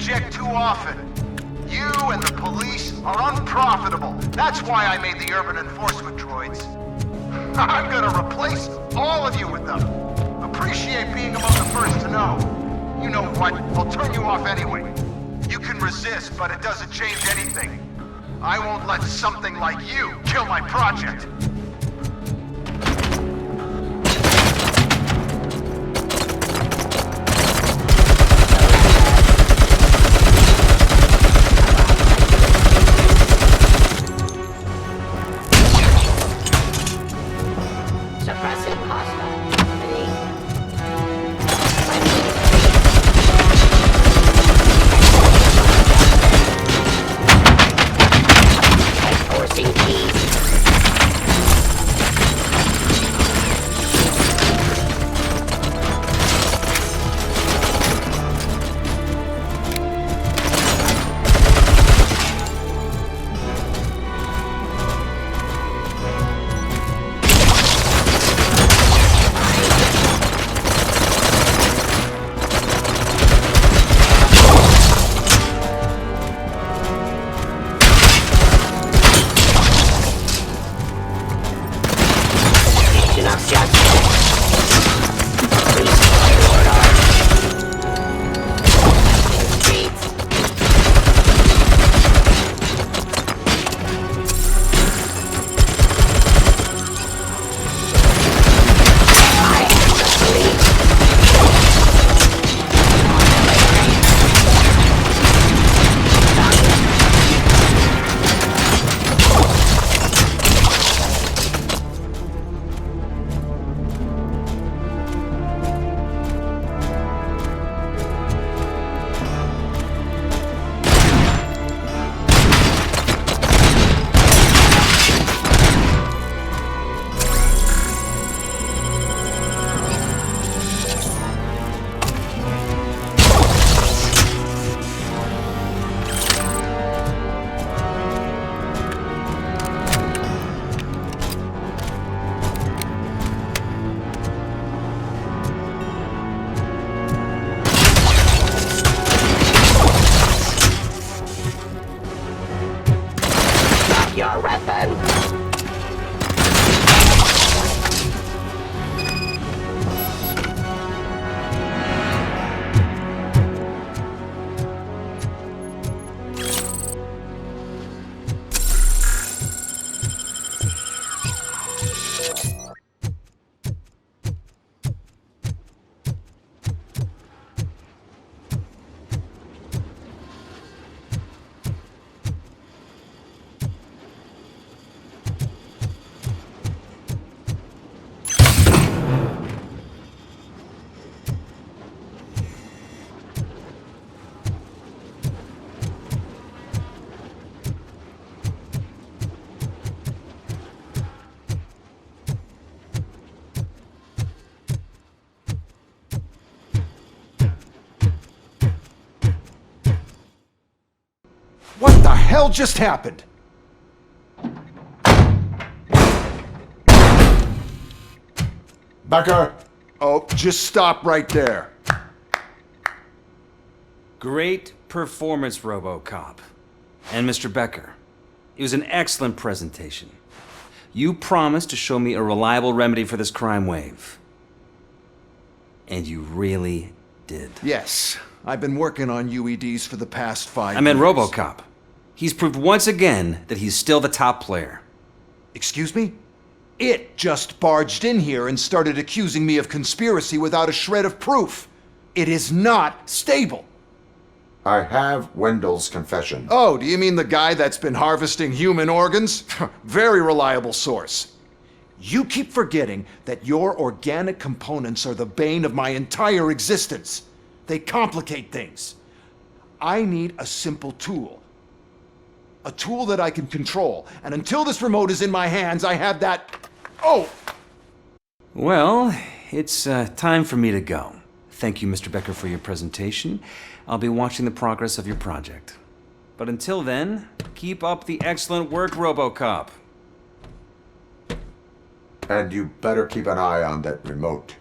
interject too often. You and the police are unprofitable. That's why I made the urban enforcement droids. I'm gonna replace all of you with them. Appreciate being among the first to know. You know what? I'll turn you off anyway. You can resist, but it doesn't change anything. I won't let something like you kill my project. Suppressing hostile. Enforcing peace. Your weapon. What the hell just happened? Becker! Oh, just stop right there. Great performance, Robocop. And Mr. Becker, it was an excellent presentation. You promised to show me a reliable remedy for this crime wave. And you really did. Yes, I've been working on UEDs for the past 5 years. I meant Robocop. He's proved once again that he's still the top player. Excuse me? It just barged in here and started accusing me of conspiracy without a shred of proof. It is not stable. I have Wendell's confession. Oh, do you mean the guy that's been harvesting human organs? Very reliable source. You keep forgetting that your organic components are the bane of my entire existence. They complicate things. I need a simple tool. A tool that I can control. And until this remote is in my hands, I have that... Oh! Well, it's time for me to go. Thank you, Mr. Becker, for your presentation. I'll be watching the progress of your project. But until then, keep up the excellent work, Robocop. And you better keep an eye on that remote.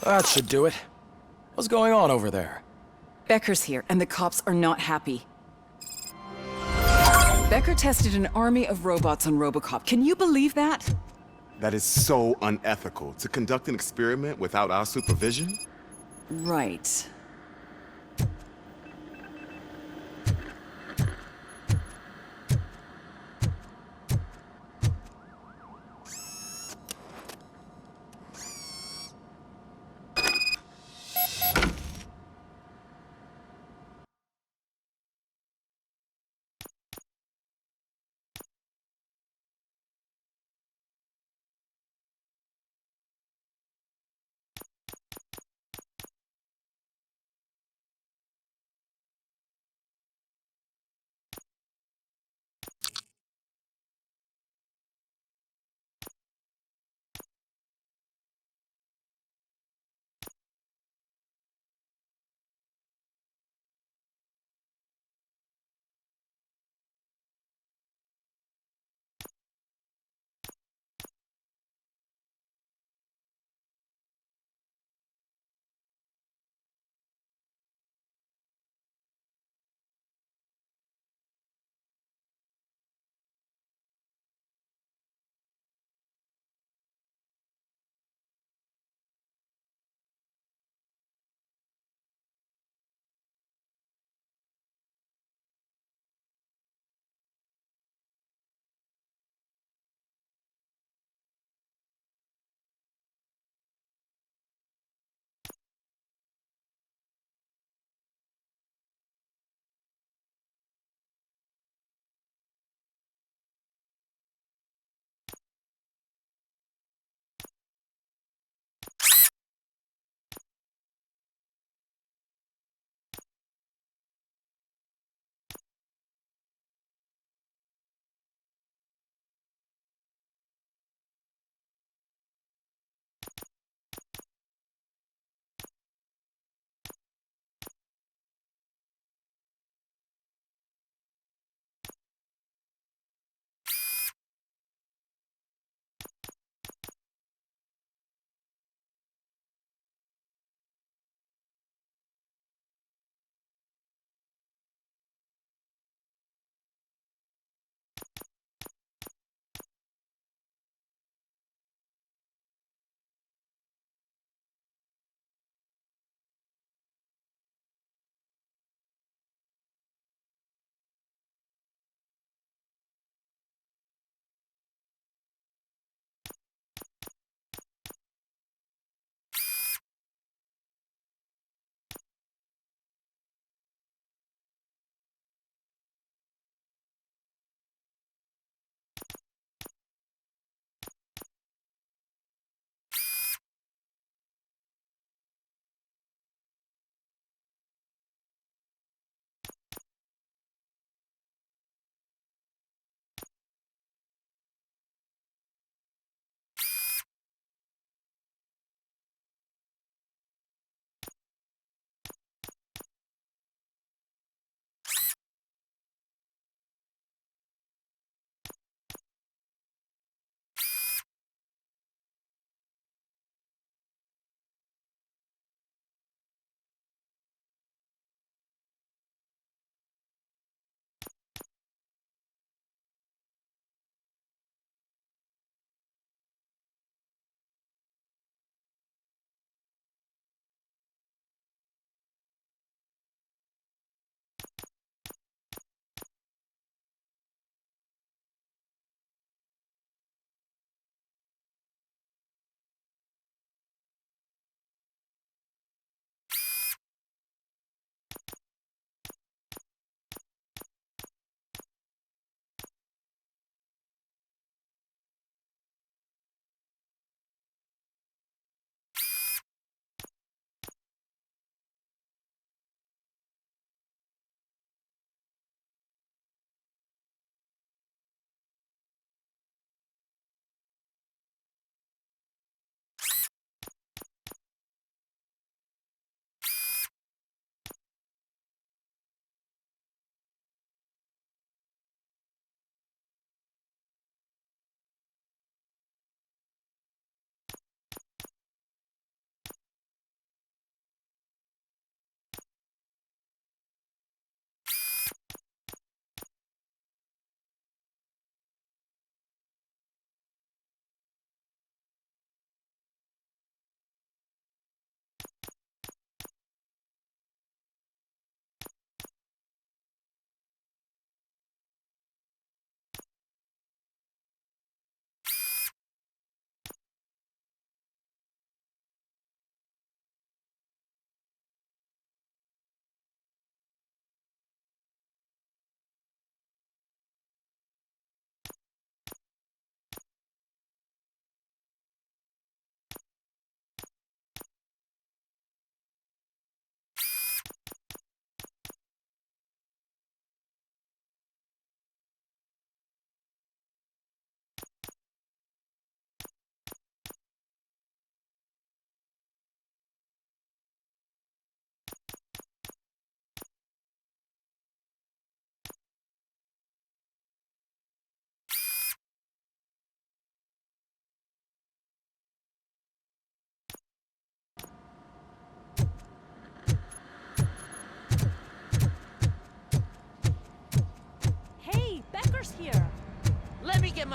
That should do it. What's going on over there? Becker's here, and the cops are not happy. Becker tested an army of robots on Robocop. Can you believe that? That is so unethical. To conduct an experiment without our supervision? Right.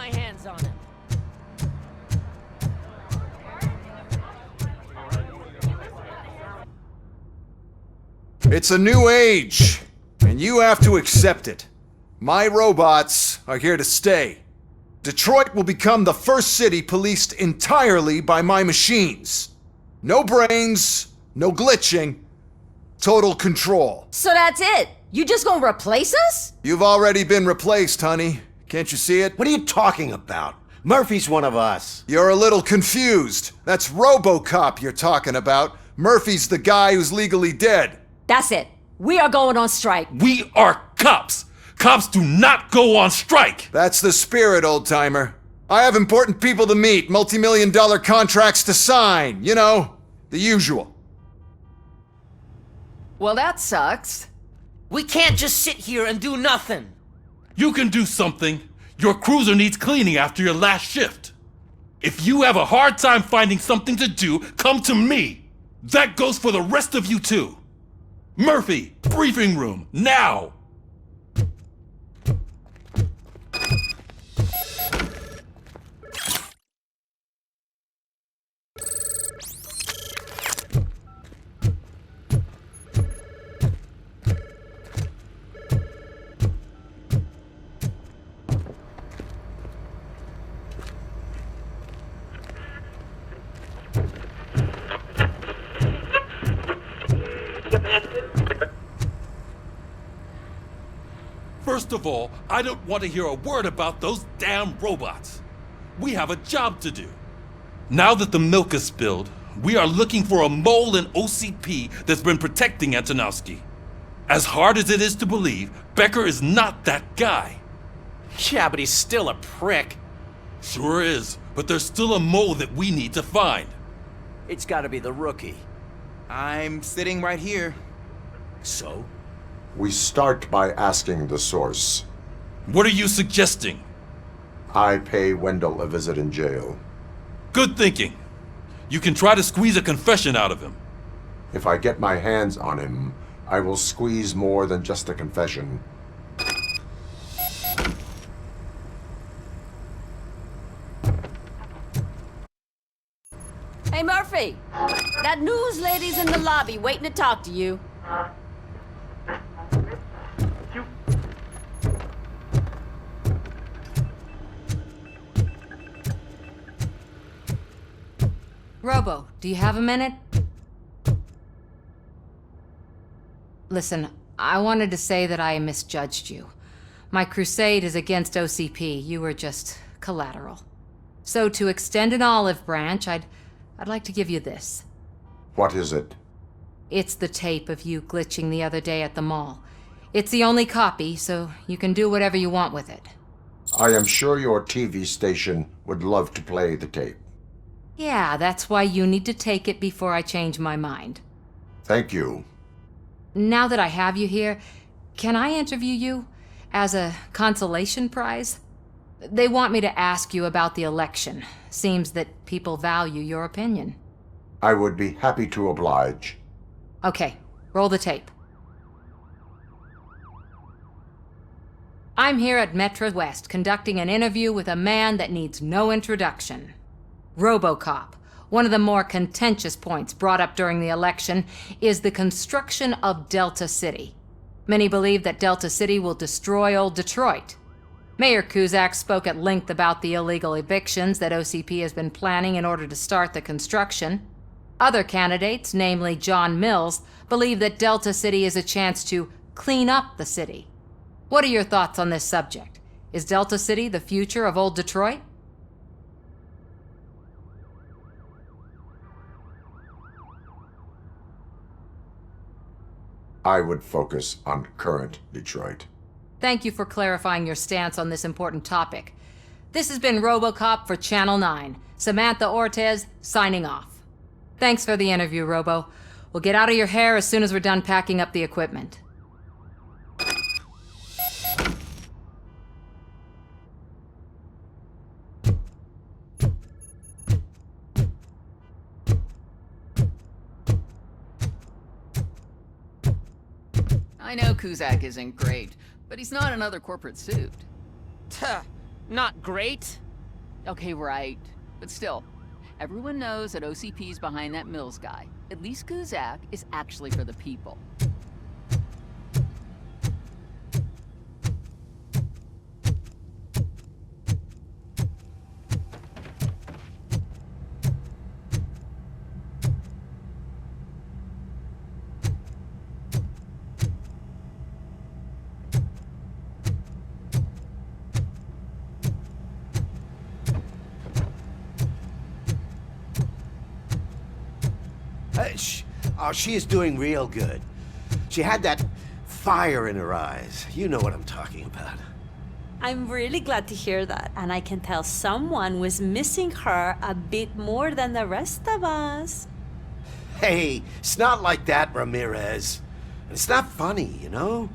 my hands on him. It's a new age, and you have to accept it. My robots are here to stay. Detroit will become the first city policed entirely by my machines. No brains, no glitching, total control. So that's it? You just gonna replace us? You've already been replaced, honey. Can't you see it? What are you talking about? Murphy's one of us. You're a little confused. That's Robocop you're talking about. Murphy's the guy who's legally dead. That's it. We are going on strike. We are cops. Cops do not go on strike. That's the spirit, old-timer. I have important people to meet, multi-million-dollar contracts to sign. You know, the usual. Well, that sucks. We can't just sit here and do nothing. You can do something. Your cruiser needs cleaning after your last shift. If you have a hard time finding something to do, come to me. That goes for the rest of you too. Murphy, briefing room, now! First of all, I don't want to hear a word about those damn robots. We have a job to do. Now that the milk is spilled, we are looking for a mole in OCP that's been protecting Antonowski. As hard as it is to believe, Becker is not that guy. Yeah, but he's still a prick. Sure is, but there's still a mole that we need to find. It's gotta be the rookie. I'm sitting right here. So? We start by asking the source. What are you suggesting? I pay Wendell a visit in jail. Good thinking. You can try to squeeze a confession out of him. If I get my hands on him, I will squeeze more than just a confession. Hey, Murphy! That news lady's in the lobby waiting to talk to you. Robo, do you have a minute? Listen, I wanted to say that I misjudged you. My crusade is against OCP. You were just collateral. So to extend an olive branch, I'd like to give you this. What is it? It's the tape of you glitching the other day at the mall. It's the only copy, so you can do whatever you want with it. I am sure your TV station would love to play the tape. Yeah, that's why you need to take it before I change my mind. Thank you. Now that I have you here, can I interview you as a consolation prize? They want me to ask you about the election. Seems that people value your opinion. I would be happy to oblige. Okay, roll the tape. I'm here at Metro West conducting an interview with a man that needs no introduction. Robocop. One of the more contentious points brought up during the election is the construction of Delta City. Many believe that Delta City will destroy old Detroit. Mayor Cusack spoke at length about the illegal evictions that OCP has been planning in order to start the construction. Other candidates, namely John Mills, believe that Delta City is a chance to clean up the city. What are your thoughts on this subject? Is Delta City the future of old Detroit? I would focus on current Detroit. Thank you for clarifying your stance on this important topic. This has been Robocop for Channel 9. Samantha Ortez, signing off. Thanks for the interview, Robo. We'll get out of your hair as soon as we're done packing up the equipment. I know Cusack isn't great, but he's not another corporate suit. Tuh. Not great. Okay, right. But still, everyone knows that OCP's behind that Mills guy. At least Guzak is actually for the people. She is doing real good. She had that fire in her eyes. You know what I'm talking about. I'm really glad to hear that, and I can tell someone was missing her a bit more than the rest of us. Hey, it's not like that, Ramirez. It's not funny, you know?